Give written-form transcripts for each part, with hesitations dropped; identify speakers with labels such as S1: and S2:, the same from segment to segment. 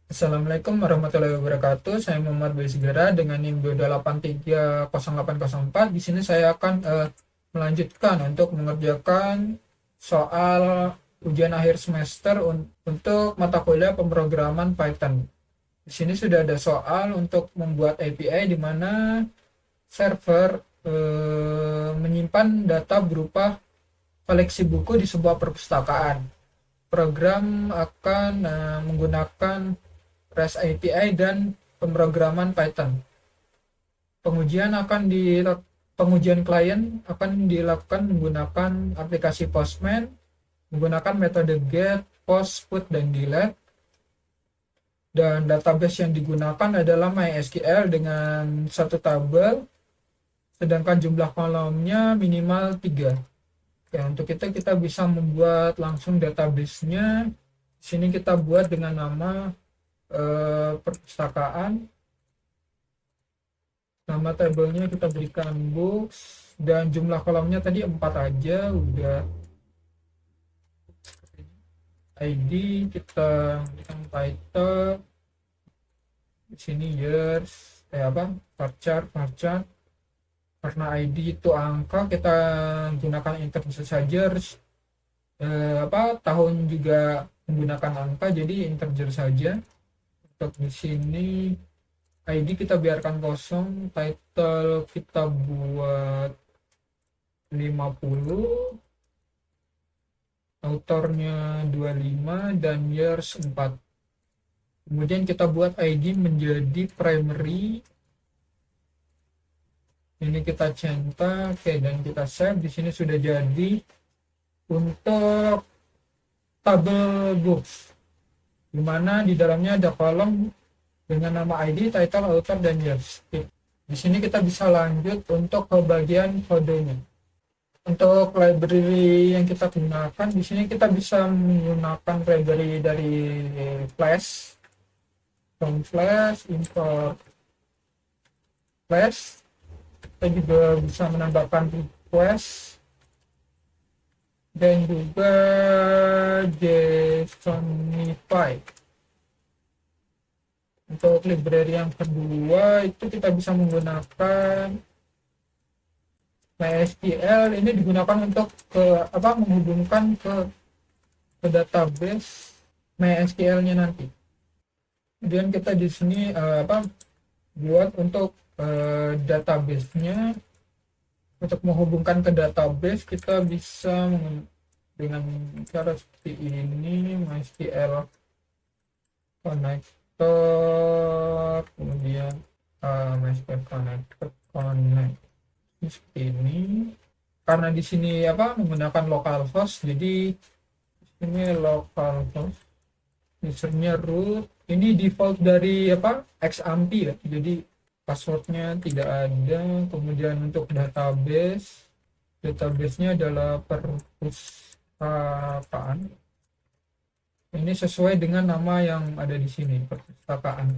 S1: Assalamualaikum warahmatullahi wabarakatuh. Saya Muhammad Bayu Sigara dengan NIM 2830804. Di sini saya akan melanjutkan untuk mengerjakan soal ujian akhir semester untuk mata kuliah pemrograman Python. Di sini sudah ada soal untuk membuat API di mana server menyimpan data berupa koleksi buku di sebuah perpustakaan. Program akan menggunakan REST API dan pemrograman Python. Pengujian klien akan dilakukan menggunakan aplikasi Postman, menggunakan metode get, post, put, dan delete. Dan database yang digunakan adalah MySQL dengan satu tabel, sedangkan jumlah kolomnya minimal 3. Oke, untuk itu kita bisa membuat langsung database-nya. Di sini kita buat dengan nama perpustakaan. Nama tabelnya kita berikan books, dan jumlah kolomnya tadi 4 aja udah. ID kita berikan title, di sini years, varchar. Karena ID itu angka, kita gunakan integer saja. Tahun juga menggunakan angka, jadi integer saja. Untuk di sini ID kita biarkan kosong, title kita buat 50, autornya 25, dan years 4. Kemudian kita buat ID menjadi primary. Ini kita centang, oke, dan kita save. Di sini sudah jadi untuk tabel books, dimana di dalamnya ada kolom dengan nama ID, title, author, dan years. Di sini kita bisa lanjut untuk ke bagian kodenya. Untuk library yang kita gunakan, di sini kita bisa menggunakan library dari Flash, from Flash, import Flash. Kita juga bisa menambahkan request dan juga JSONify. Untuk library yang kedua itu kita bisa menggunakan MySQL. Ini digunakan untuk menghubungkan ke database MySQL-nya nanti. Kemudian kita di sini buat untuk database-nya. Untuk menghubungkan ke database kita bisa dengan cara seperti ini, MySQL connector, kemudian MySQL connector connect seperti ini. Karena di sini menggunakan localhost, jadi ini localhost, usernya root. Ini default dari XAMPP ya, jadi passwordnya tidak ada. Kemudian untuk database-nya adalah perpustakaan. Ini sesuai dengan nama yang ada di sini, perpustakaan.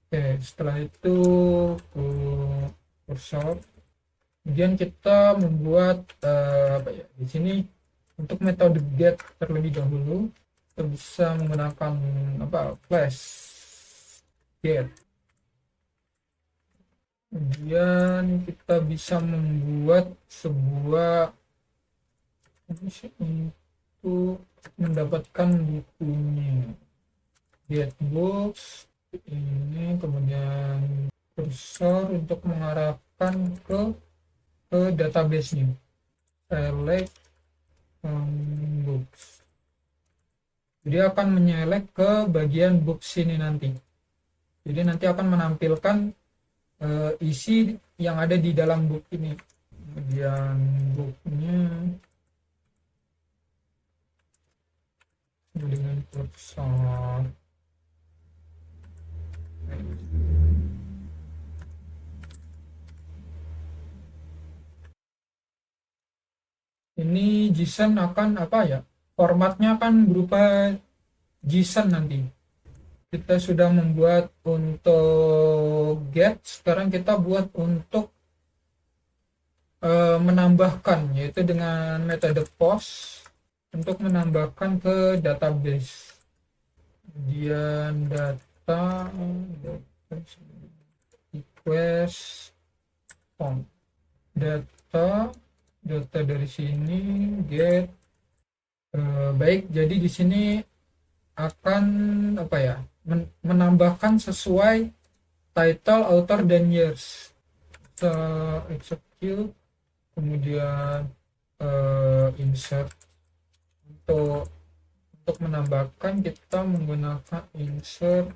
S1: Oke, setelah itu cursor. Kemudian kita membuat di sini untuk metode get terlebih dahulu. Kita bisa menggunakan flash get. Kemudian kita bisa membuat sebuah untuk mendapatkan bukunya, get books ini. Kemudian cursor untuk mengarahkan ke database-nya, select books. Jadi akan menyelek ke bagian books ini nanti. Jadi nanti akan menampilkan isi yang ada di dalam book ini. Kemudian booknya dengan cursor. Ini JSON akan formatnya akan berupa JSON nanti. Kita sudah membuat untuk get, sekarang kita buat untuk menambahkan, yaitu dengan metode post untuk menambahkan ke database. kemudian data request form, data dari sini get. Baik, jadi di sini akan apa ya, menambahkan sesuai title, author, dan years. Kita execute, kemudian insert. Untuk menambahkan kita menggunakan insert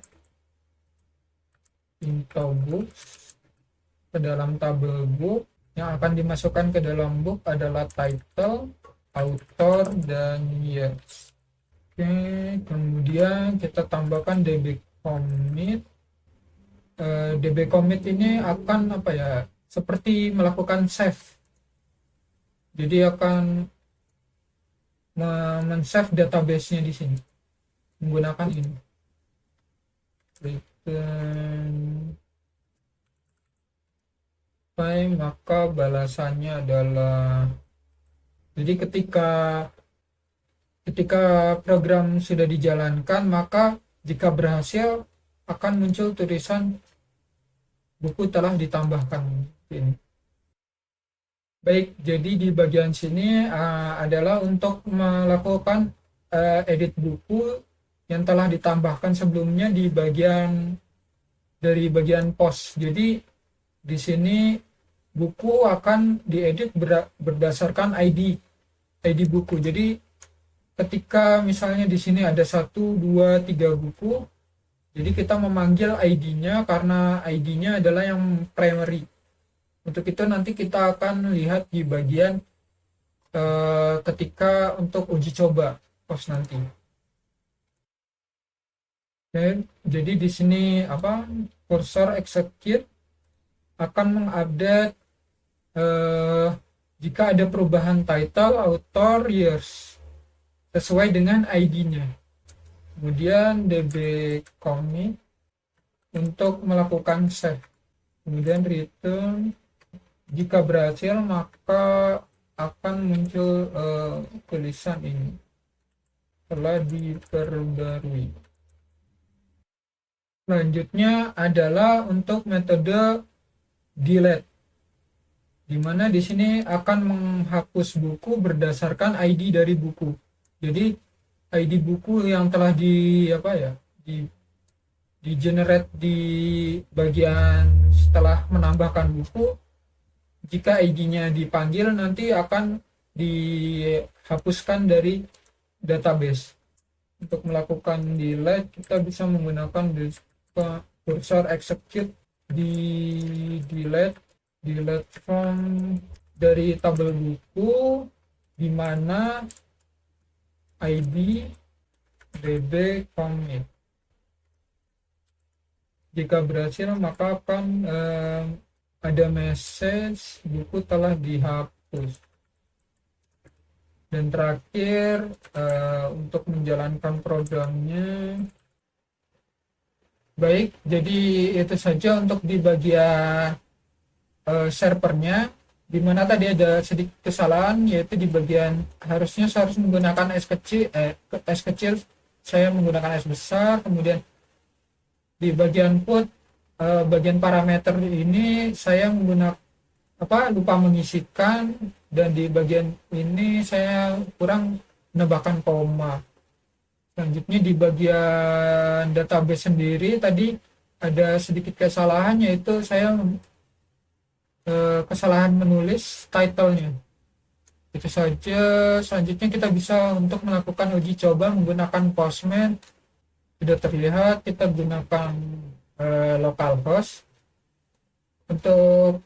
S1: into books. Ke dalam tabel book, yang akan dimasukkan ke dalam book adalah title, author, dan years. Oke, kemudian kita tambahkan db commit. Db commit ini akan apa ya, seperti melakukan save. Jadi akan men-save database-nya di sini menggunakan ini. Return time, maka balasannya adalah, jadi ketika program sudah dijalankan, maka jika berhasil akan muncul tulisan buku telah ditambahkan ini. Baik, jadi di bagian sini adalah untuk melakukan edit buku yang telah ditambahkan sebelumnya di bagian post. Jadi di sini buku akan diedit berdasarkan ID buku. Jadi ketika misalnya di sini ada 1, 2, 3 buku, jadi kita memanggil ID-nya karena ID-nya adalah yang primary. Untuk itu nanti kita akan lihat di bagian ketika untuk uji coba post nanti. Oke, jadi di sini cursor execute akan mengupdate jika ada perubahan title, author, years sesuai dengan ID-nya. Kemudian db commit untuk melakukan save. Kemudian return. Jika berhasil, maka akan muncul tulisan ini telah diperbarui. Selanjutnya adalah untuk metode delete, di mana di sini akan menghapus buku berdasarkan ID dari buku. Jadi ID buku yang telah di generate di bagian setelah menambahkan buku, jika ID-nya dipanggil nanti akan dihapuskan dari database. Untuk melakukan delete kita bisa menggunakan cursor execute di delete from dari tabel buku, di mana ID db commit. Jika berhasil maka akan ada message buku telah dihapus. Dan terakhir untuk menjalankan programnya. Baik, jadi itu saja untuk di bagian servernya, di mana tadi ada sedikit kesalahan, yaitu di bagian harus menggunakan S kecil, saya menggunakan S besar. Kemudian di bagian put, bagian parameter ini saya lupa mengisikan, dan di bagian ini saya kurang menambahkan koma. Selanjutnya di bagian database sendiri tadi ada sedikit kesalahan, yaitu saya kesalahan menulis title-nya. Itu saja. Selanjutnya kita bisa untuk melakukan uji coba menggunakan Postman. Sudah terlihat kita gunakan localhost. Untuk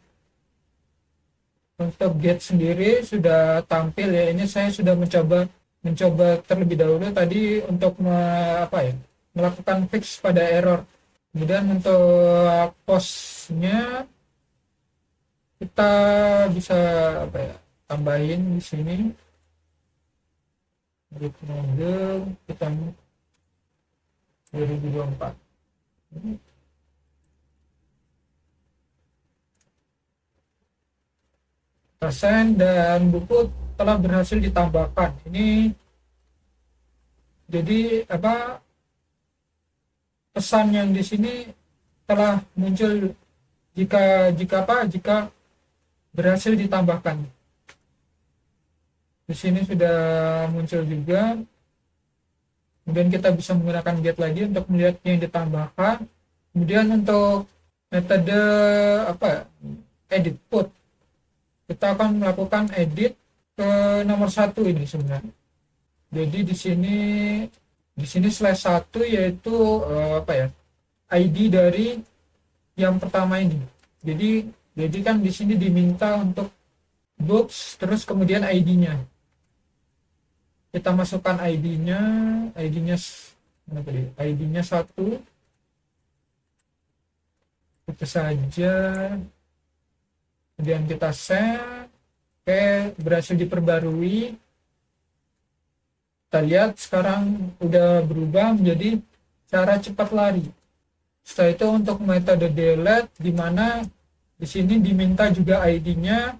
S1: get sendiri sudah tampil ya. Ini saya sudah mencoba terlebih dahulu tadi untuk melakukan fix pada error. Kemudian untuk postnya kita bisa tambahin di sini group model kita 2024. Persen dan buku telah berhasil ditambahkan. Ini jadi pesan yang di sini telah muncul jika berhasil ditambahkan. Di sini sudah muncul juga. Kemudian kita bisa menggunakan get lagi untuk melihat yang ditambahkan. Kemudian untuk metode edit put, kita akan melakukan edit ke nomor 1 ini sebenarnya. Jadi di sini /1 yaitu ID dari yang pertama ini. Jadi kan di sini diminta untuk books terus kemudian ID-nya. Kita masukkan ID-nya ID-nya 1. Itu saja. Kemudian kita save. Oke, berhasil diperbarui. Kita lihat sekarang udah berubah menjadi cara cepat lari. Setelah itu untuk metode delete, di mana di sini diminta juga ID-nya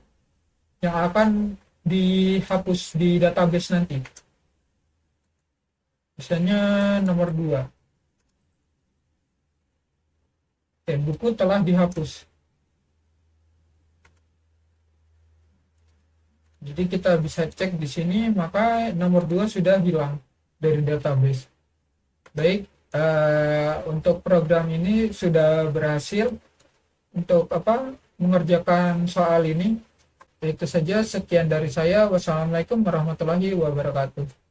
S1: yang akan dihapus di database nanti. Misalnya nomor 2. Oke, buku telah dihapus. Jadi kita bisa cek di sini, maka nomor 2 sudah hilang dari database. Baik, untuk program ini sudah berhasil untuk mengerjakan soal ini. Itu saja, sekian dari saya. Wassalamualaikum warahmatullahi wabarakatuh.